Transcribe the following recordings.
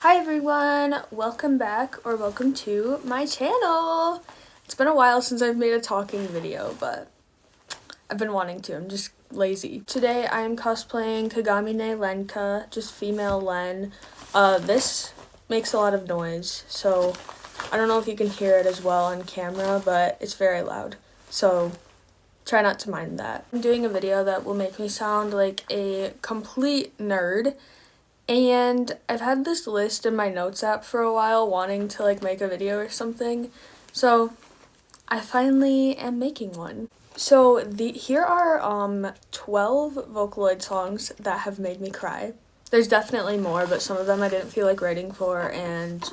Hi everyone, welcome back or welcome to my channel. It's been a while since I've made a talking video, but I've been wanting to, I'm just lazy. Today I am cosplaying Kagamine Lenka, just female Len. This makes a lot of noise, so I don't know if you can hear it as well on camera, but it's very loud, so try not to mind that. I'm doing a video that will make me sound like a complete nerd. And I've had this list in my notes app for a while wanting to make a video or something. So I finally am making one. So here are 12 Vocaloid songs that have made me cry. There's definitely more, but some of them I didn't feel like writing for, and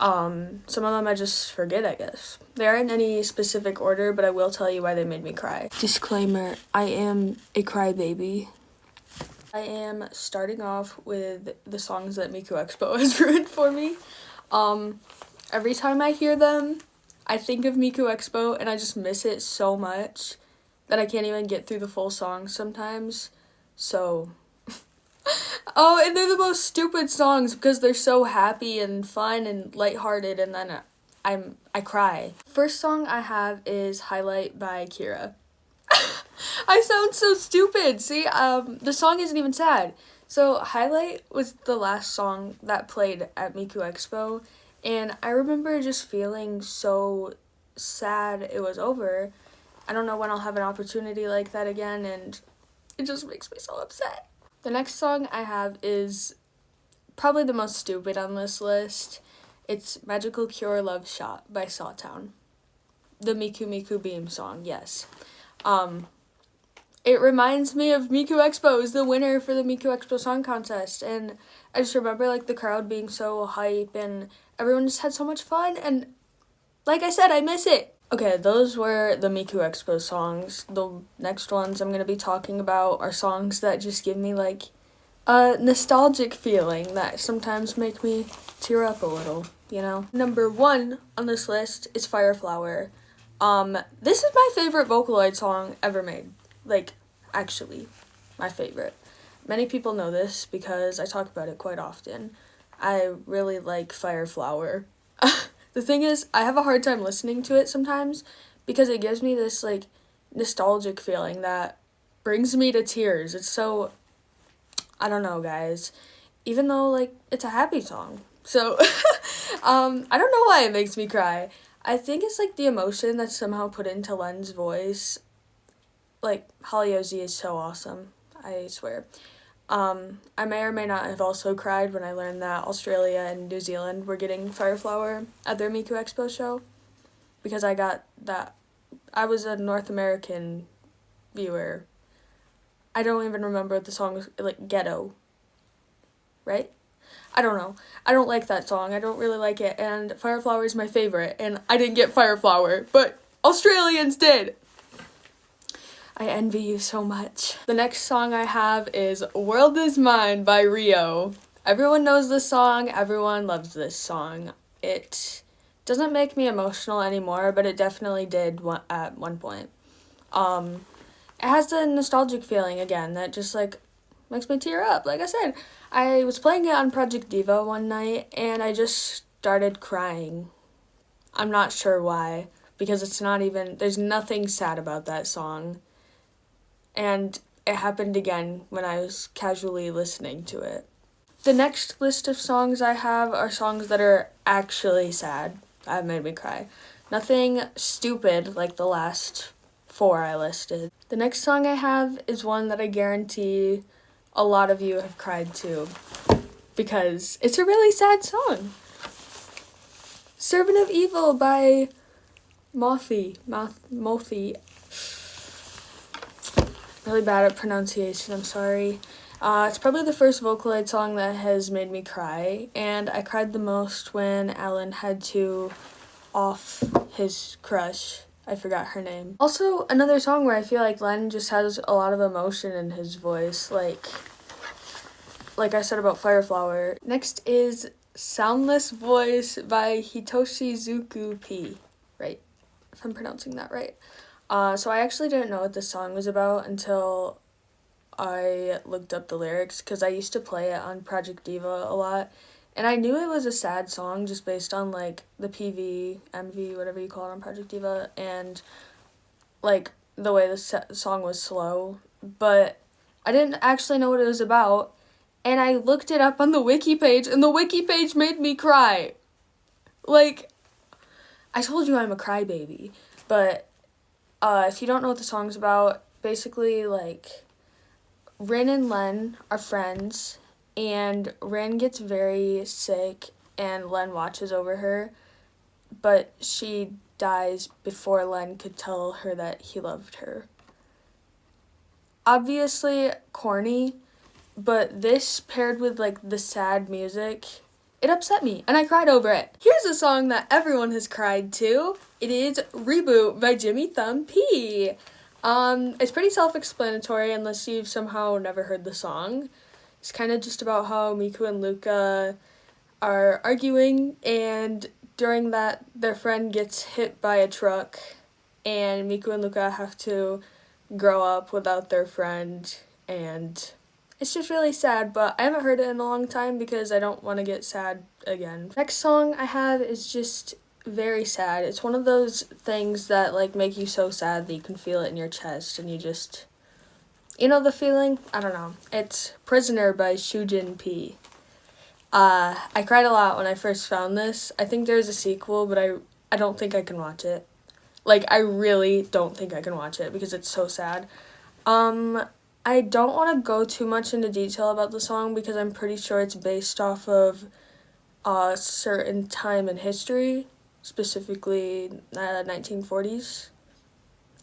some of them I just forget, I guess. They aren't in any specific order, but I will tell you why they made me cry. Disclaimer, I am a crybaby. I am starting off with the songs that Miku Expo has ruined for me. Every time I hear them, I think of Miku Expo and I just miss it so much that I can't even get through the full song sometimes. So, and they're the most stupid songs because they're so happy and fun and lighthearted, and then I cry. First song I have is Highlight by Kira. I sound so stupid. See, the song isn't even sad. So Highlight was the last song that played at Miku Expo, and I remember just feeling so sad it was over. I don't know when I'll have an opportunity like that again, and it just makes me so upset. The next song I have is probably the most stupid on this list. It's Magical Cure Love Shot by Sawtown. The Miku Miku Beam song, yes. It reminds me of Miku Expo is the winner for the Miku Expo Song Contest, and I just remember the crowd being so hype and everyone just had so much fun, and like I said, I miss it. Okay, those were the Miku Expo songs. The next ones I'm gonna be talking about are songs that just give me a nostalgic feeling that sometimes make me tear up a little, you know? Number 1 on this list is Fireflower. This is my favorite Vocaloid song ever made. Actually, my favorite. Many people know this because I talk about it quite often. I really like Fireflower. The thing is, I have a hard time listening to it sometimes because it gives me this, nostalgic feeling that brings me to tears. It's so, I don't know, guys. Even though, it's a happy song. So, I don't know why it makes me cry. I think it's, the emotion that's somehow put into Len's voice. Holly is so awesome, I swear. I may or may not have also cried when I learned that Australia and New Zealand were getting Fireflower at their Miku Expo show, because I was a North American viewer. I don't even remember the song, Ghetto, right? I don't know. I don't like that song. I don't really like it, and Fireflower is my favorite, and I didn't get Fireflower, but Australians did. I envy you so much. The next song I have is World Is Mine by Rio. Everyone knows this song. Everyone loves this song. It doesn't make me emotional anymore, but it definitely did at one point. It has a nostalgic feeling again that just makes me tear up. Like I said, I was playing it on Project Diva one night and I just started crying. I'm not sure why, because there's nothing sad about that song. And it happened again when I was casually listening to it. The next list of songs I have are songs that are actually sad. That have made me cry. Nothing stupid like the last 4 I listed. The next song I have is one that I guarantee a lot of you have cried to, because it's a really sad song. Servant of Evil by Mothi. Really bad at pronunciation, I'm sorry. It's probably the first Vocaloid song that has made me cry, and I cried the most when Alan had to off his crush. I forgot her name. Also, another song where I feel like Len just has a lot of emotion in his voice, like I said about Fireflower. Next is Soundless Voice by Hitoshi Zuku P, right? If I'm pronouncing that right. So I actually didn't know what this song was about until I looked up the lyrics, because I used to play it on Project Diva a lot, And I knew it was a sad song just based on, like, the PV, MV, whatever you call it on Project Diva, and, like, the way the song was slow. But I didn't actually know what it was about, and I looked it up on the wiki page, and the wiki page made me cry. Like, I told you I'm a crybaby, but if you don't know what the song's about, basically, like, Rin and Len are friends, and Rin gets very sick, and Len watches over her, but she dies before Len could tell her that he loved her. Obviously corny, but this paired with, like, the sad music, it upset me, and I cried over it. Here's a song that everyone has cried to. It is Reboot by Jimmy Thumb P. It's pretty self-explanatory unless you've somehow never heard the song. It's kind of just about how Miku and Luca are arguing, and during that, their friend gets hit by a truck, and Miku and Luca have to grow up without their friend, and it's just really sad, but I haven't heard it in a long time because I don't want to get sad again. Next song I have is just very sad. It's one of those things that, like, make you so sad that you can feel it in your chest, and you know the feeling? I don't know. It's Prisoner by Shujin P. I cried a lot when I first found this. I think there's a sequel, but I don't think I can watch it. Like, I really don't think I can watch it because it's so sad. I don't want to go too much into detail about the song because I'm pretty sure it's based off of a certain time in history, specifically 1940s,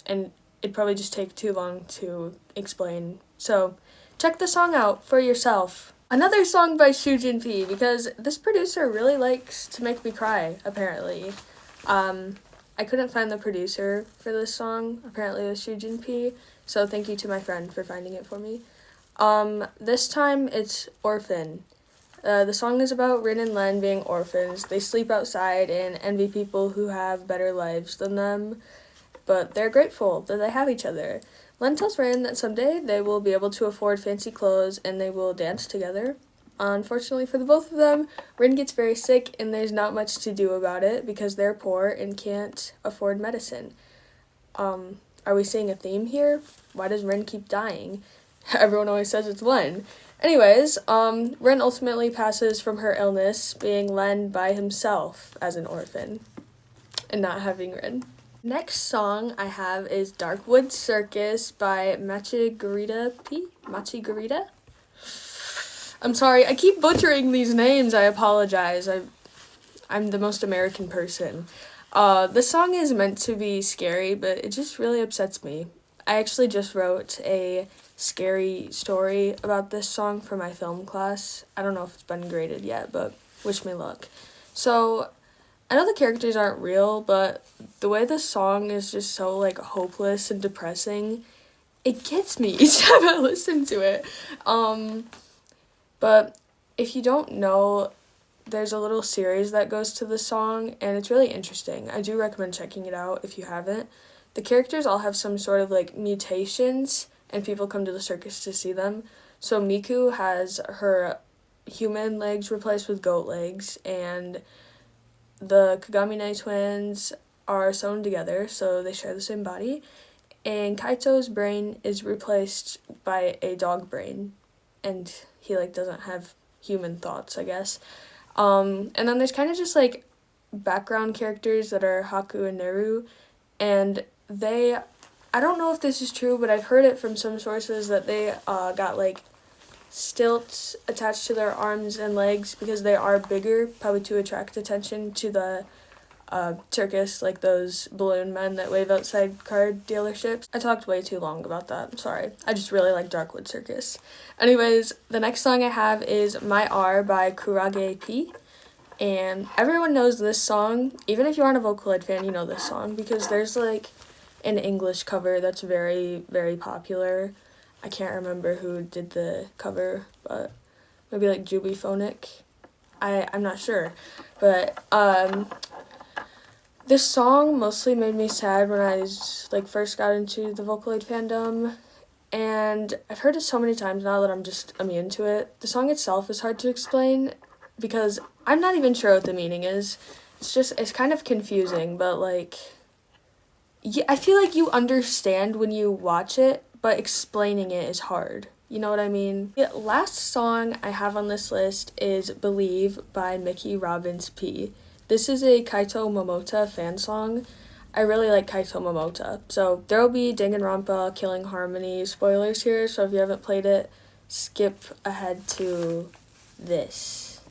and it'd probably just take too long to explain. So check the song out for yourself. Another song by Shujin P, because this producer really likes to make me cry, apparently. I couldn't find the producer for this song. Apparently it was Shujin P, so thank you to my friend for finding it for me. This time it's Orphan. The song is about Rin and Len being orphans. They sleep outside and envy people who have better lives than them, but they're grateful that they have each other. Len tells Rin that someday they will be able to afford fancy clothes and they will dance together. Unfortunately for the both of them, Rin gets very sick and there's not much to do about it because they're poor and can't afford medicine. Are we seeing a theme here? Why does Rin keep dying? Everyone always says it's Len. Anyways, Rin ultimately passes from her illness, being Len by himself as an orphan, and not having Rin. Next song I have is Darkwood Circus by Machigurita P? Machigurita? I'm sorry, I keep butchering these names, I apologize. I'm the most American person. This song is meant to be scary, but it just really upsets me. I actually just wrote a scary story about this song for my film class. I don't know if it's been graded yet, but wish me luck. So, I know the characters aren't real, but the way the song is just so, like, hopeless and depressing, it gets me each time I listen to it. But if you don't know, there's a little series that goes to the song, and it's really interesting. I do recommend checking it out if you haven't. The characters all have some sort of, like, mutations, and people come to the circus to see them. So Miku has her human legs replaced with goat legs, and the Kagamine twins are sewn together, so they share the same body. And Kaito's brain is replaced by a dog brain, and he, like, doesn't have human thoughts, I guess. And then there's kind of just, like, background characters that are Haku and Neru, and I don't know if this is true, but I've heard it from some sources that they got, like, stilts attached to their arms and legs because they are bigger, probably to attract attention to the circus, like those balloon men that wave outside car dealerships. I talked way too long about that, I'm sorry. I just really like Darkwood Circus. Anyways, the next song I have is My R by Kurage P. And everyone knows this song. Even if you aren't a Vocaloid fan, you know this song because there's, like, an English cover that's very, very popular. I can't remember who did the cover, but maybe, like, Jubiphonic. I'm not sure. But this song mostly made me sad when I first got into the Vocaloid fandom, and I've heard it so many times now that I'm just immune to it. The song itself is hard to explain, because I'm not even sure what the meaning is. It's kind of confusing, but like, yeah, I feel like you understand when you watch it, but explaining it is hard. You know what I mean? The last song I have on this list is Believe by Mickey Robbins P. This is a Kaito Momota fan song. I really like Kaito Momota. So there will be Danganronpa, Killing Harmony spoilers here, so if you haven't played it, skip ahead to this.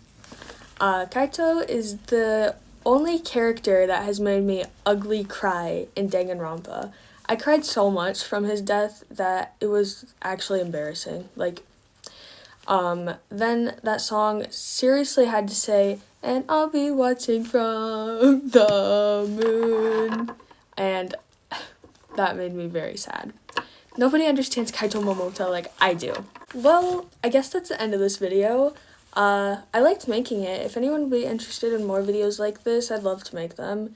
Kaito is the only character that has made me ugly cry in Danganronpa. I cried so much from his death that it was actually embarrassing. Like, then that song seriously had to say, and I'll be watching from the moon. And that made me very sad. Nobody understands Kaito Momota like I do. Well, I guess that's the end of this video. I liked making it. If anyone would be interested in more videos like this, I'd love to make them.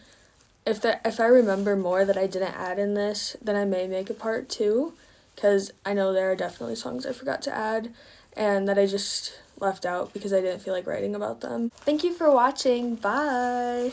If I remember more that I didn't add in this, then I may make a part 2, because I know there are definitely songs I forgot to add, and that I just left out because I didn't feel like writing about them. Thank you for watching. Bye!